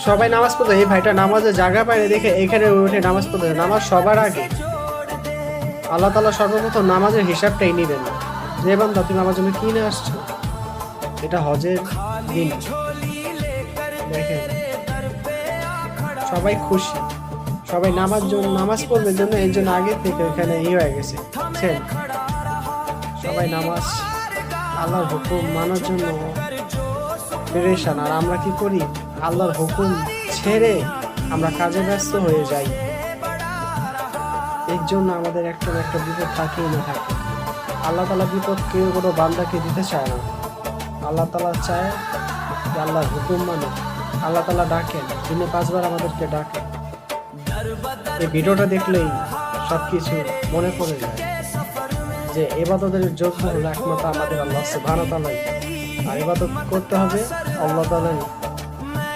সবাই নামাজ পড়তে, এই ভাইটা নামাজের জায়গা পায় দেখে এখানে উঠে নামাজ পড়তে। নামাজ সবার আগে। আল্লাহ তাআলা সর্বপ্রথম নামাজের হিসাবটাই নিবেন না, যে বান্দা তুমি আমার জন্য কিনে আসছো, এটা হজের দিন। দেখেন সবাই খুশি, সবাই নামাজ পড়বে জন্য এই জন্য আগে থেকে এখানে হয়ে গেছে। সবাই নামাজ আল্লাহর হুকুম মানার জন্য পেরেশান। আর আমরা কি করি? আল্লাহর হুকুম ছেড়ে আমরা কাজে ব্যস্ত হয়ে যাই। এর জন্য আমাদের একটা না একটা বিপদ থাকেই না থাকে। আল্লাহ তাআলা বিপদ কেউ কোনো বান্দাকে দিতে চায় না। আল্লাহ তাআলা চায় যে আল্লাহর হুকুম মানে। আল্লাহ তাআলা ডাকেন, দিনে 5 বার আমাদেরকে ডাকেন। এই ভিডিওটা দেখলেই সবকিছু মনে পড়ে যায় যে ইবাদতের যোগ্য হলো একমাত্র আমাদের আল্লাহ সুবহানাহু ওয়া তাআলা। আর ইবাদত করতে হবে আল্লাহ তাআলাই।